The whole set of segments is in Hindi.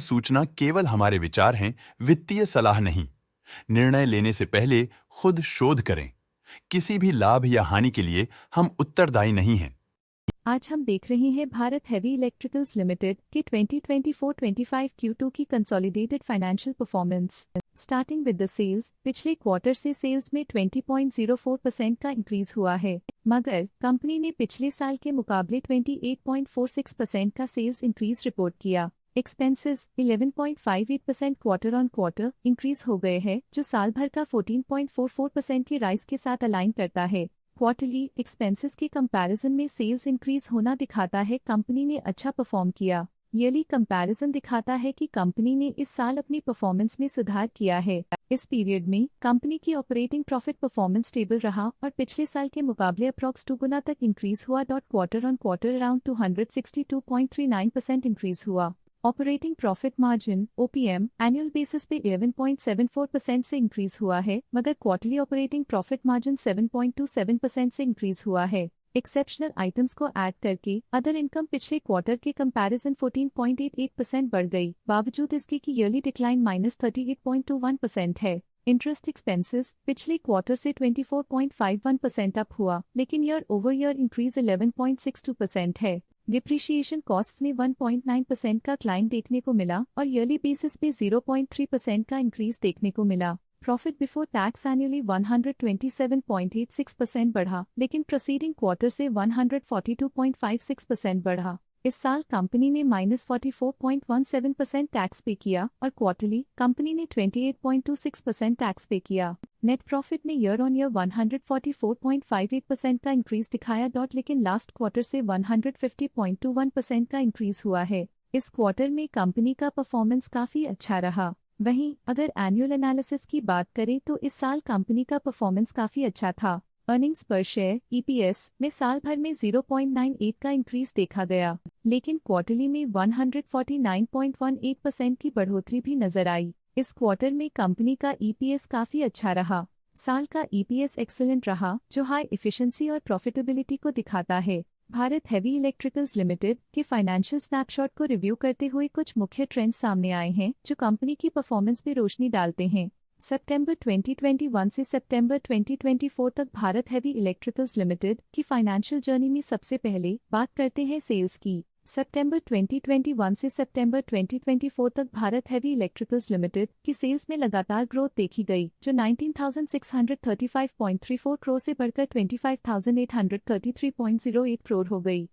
सूचना केवल हमारे विचार हैं, वित्तीय सलाह नहीं। निर्णय लेने से पहले खुद शोध करें। किसी भी लाभ या हानि के लिए हम उत्तरदायी नहीं हैं। आज हम देख रहे हैं भारत हेवी इलेक्ट्रिकल्स लिमिटेड के 2024-25 Q2 की consolidated financial performance. Starting with the sales, पिछले क्वार्टर से सेल्स में 20.04% का इंक्रीज हुआ है, मगर कंपनी ने पिछले साल के मुकाबले 28.46% का सेल्स इंक्रीज रिपोर्ट किया। Expenses 11.58% quarter on quarter increase हो गए हैं, जो साल भर का 14.44% की राइज के साथ अलाइन करता है। क्वार्टरली एक्सपेंसेस के कंपैरिजन में सेल्स इंक्रीज होना दिखाता है कंपनी ने अच्छा परफॉर्म किया। ईयरली कंपैरिजन दिखाता है कि कंपनी ने इस साल अपनी परफॉर्मेंस में सुधार किया है। इस पीरियड में कंपनी की ऑपरेटिंग प्रॉफिट परफॉर्मेंस स्टेबल रहा और पिछले साल के मुकाबले अप्रॉक्स 2 गुना तक इंक्रीज हुआ। Quarter on quarter around 262.39% increase हुआ। Operating profit margin OPM annual basis पे 11.74% से इंक्रीज हुआ है, मगर क्वार्टरली ऑपरेटिंग प्रॉफिट मार्जिन 7.27% से इंक्रीज हुआ है। एक्सेप्शनल आइटम्स को ऐड करके अदर इनकम पिछले क्वार्टर के कंपैरिजन 14.88% बढ़ गई, बावजूद इसके कि ईयरली डिक्लाइन -38.21% है। इंटरेस्ट एक्सपेंसेस पिछले क्वार्टर से 24.51% अप हुआ, लेकिन ईयर ओवर ईयर इंक्रीज 11.62% है। डिप्रिशिएशन कॉस्ट में 1.9% का क्लाइम देखने को मिला और ईयरली बेसिस पे 0.3% का इंक्रीज देखने को मिला। प्रॉफिट बिफोर टैक्स एनुअली 127.86% बढ़ा, लेकिन प्रोसीडिंग क्वार्टर से 142.56% बढ़ा। इस साल कंपनी ने -44.17% टैक्स पे किया और क्वार्टरली कंपनी ने 28.26% टैक्स पे किया। नेट प्रॉफिट ने ईयर ऑन ईयर 144.58% का इंक्रीज दिखाया, लेकिन लास्ट क्वार्टर से 150.21% का इंक्रीज हुआ है। इस क्वार्टर में कंपनी का परफॉर्मेंस काफी अच्छा रहा। वहीं अगर एनुअल एनालिसिस की बात करें तो इस साल कंपनी का परफॉर्मेंस काफी अच्छा था। अर्निंग्स पर शेयर EPS में साल भर में 0.98 का इंक्रीज देखा गया, लेकिन क्वार्टरली में 149.18% की बढ़ोतरी भी नजर आई। इस क्वार्टर में कंपनी का EPS काफी अच्छा रहा। साल का EPS एक्सीलेंट रहा, जो हाई एफिशिएंसी और प्रॉफिटेबिलिटी को दिखाता है। भारत हेवी इलेक्ट्रिकल्स लिमिटेड के फाइनेंशियल स्नैपशॉट को रिव्यू करते हुए कुछ मुख्य ट्रेंड्स सामने आए हैं, जो कंपनी की परफॉर्मेंस में रोशनी डालते हैं। सितंबर 2021 से सितंबर 2024 तक भारत हेवी इलेक्ट्रिकल्स लिमिटेड की फाइनेंशियल जर्नी में सबसे पहले बात करते हैं सेल्स की। सितंबर 2021 से सितंबर 2024 तक भारत हेवी इलेक्ट्रिकल्स लिमिटेड की सेल्स में लगातार ग्रोथ देखी गई, जो 19,635.34 करोड़ से बढ़कर 25,833.08 करोड़ हो गई।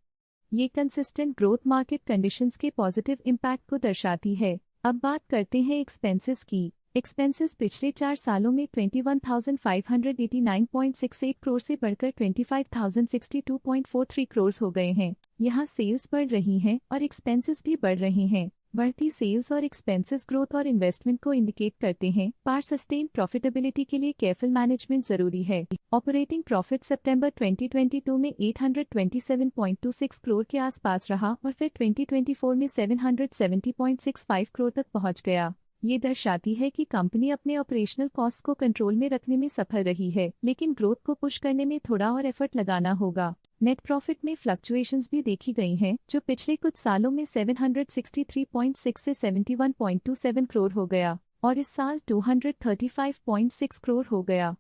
ये कंसिस्टेंट ग्रोथ मार्केट कंडीशंस के पॉजिटिव इम्पैक्ट को दर्शाती है। अब बात करते हैं एक्सपेंसेस की। एक्सपेंसेस पिछले 4 सालों में 21,589.68 करोड़ से बढ़कर 25,062.43 करोड़ हो गए हैं। यहाँ सेल्स बढ़ रही हैं और एक्सपेंसेस भी बढ़ रहे हैं। बढ़ती सेल्स और एक्सपेंसेस ग्रोथ और इन्वेस्टमेंट को इंडिकेट करते हैं, पर सस्टेन प्रॉफिटेबिलिटी के लिए केयरफुल मैनेजमेंट जरूरी है। ऑपरेटिंग प्रॉफिट सितंबर 2022 में 827.26 करोड़ के आसपास रहा और फिर 2024 में 770.65 करोड़ तक पहुँच गया। ये दर्शाती है कि कंपनी अपने ऑपरेशनल कॉस्ट को कंट्रोल में रखने में सफल रही है, लेकिन ग्रोथ को पुश करने में थोड़ा और एफर्ट लगाना होगा। नेट प्रॉफिट में फ्लक्चुएशंस भी देखी गई हैं, जो पिछले कुछ सालों में 763.6 से 71.27 करोड़ हो गया और इस साल 235.6 करोड़ हो गया।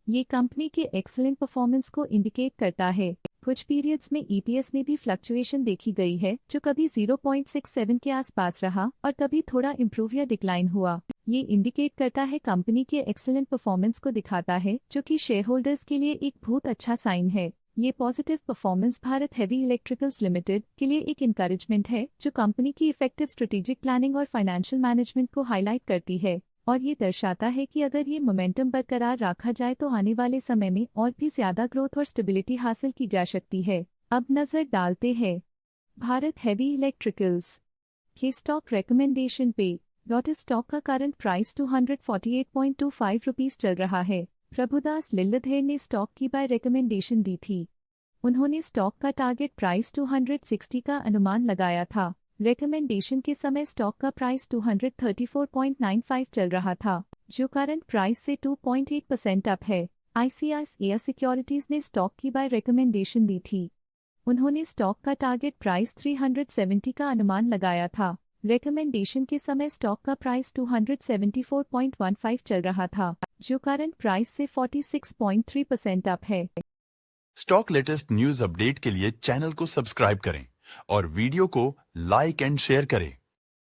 ये कंपनी के एक्सीलेंट परफॉर्मेंस को इंडिकेट करता है। कुछ पीरियड्स में EPS में भी फ्लक्चुएशन देखी गई है, जो कभी 0.67 के आसपास रहा और कभी थोड़ा इम्प्रूव या डिक्लाइन हुआ। ये इंडिकेट करता है कंपनी के एक्सीलेंट परफॉर्मेंस को दिखाता है, जो कि शेयर होल्डर्स के लिए एक बहुत अच्छा साइन है। ये positive performance Bharat heavy electricals limited के लिए एक इंकरेजमेंट है, जो कंपनी की इफेक्टिव स्ट्रेटेजिक प्लानिंग और फाइनेंशियल मैनेजमेंट को हाईलाइट करती है और ये दर्शाता है कि अगर ये मोमेंटम बरकरार रखा जाए तो आने वाले समय में और भी ज्यादा ग्रोथ और स्टेबिलिटी हासिल की जा सकती है। अब नजर डालते हैं भारत हेवी इलेक्ट्रिकल्स के स्टॉक रिकमेंडेशन पे। स्टॉक का करंट प्राइस 248.25 रुपीज चल रहा है। प्रभुदास लिल्लाधर ने स्टॉक की बाय रिकमेंडेशन दी थी। उन्होंने स्टॉक का टारगेट प्राइस 260 का अनुमान लगाया था। रिकमेंडेशन के समय स्टॉक का प्राइस 234.95 चल रहा था, जो करंट प्राइस से 2.8% अप है। ICICI सिक्योरिटीज ने स्टॉक की बाय रिकमेंडेशन दी थी। उन्होंने स्टॉक का टारगेट प्राइस 370 का अनुमान लगाया था। रिकमेंडेशन के समय स्टॉक का प्राइस 274.15 चल रहा था, जो करंट प्राइस से 46.3% अप है। स्टॉक लेटेस्ट न्यूज अपडेट के लिए चैनल को सब्सक्राइब करें और वीडियो को लाइक एंड शेयर करें।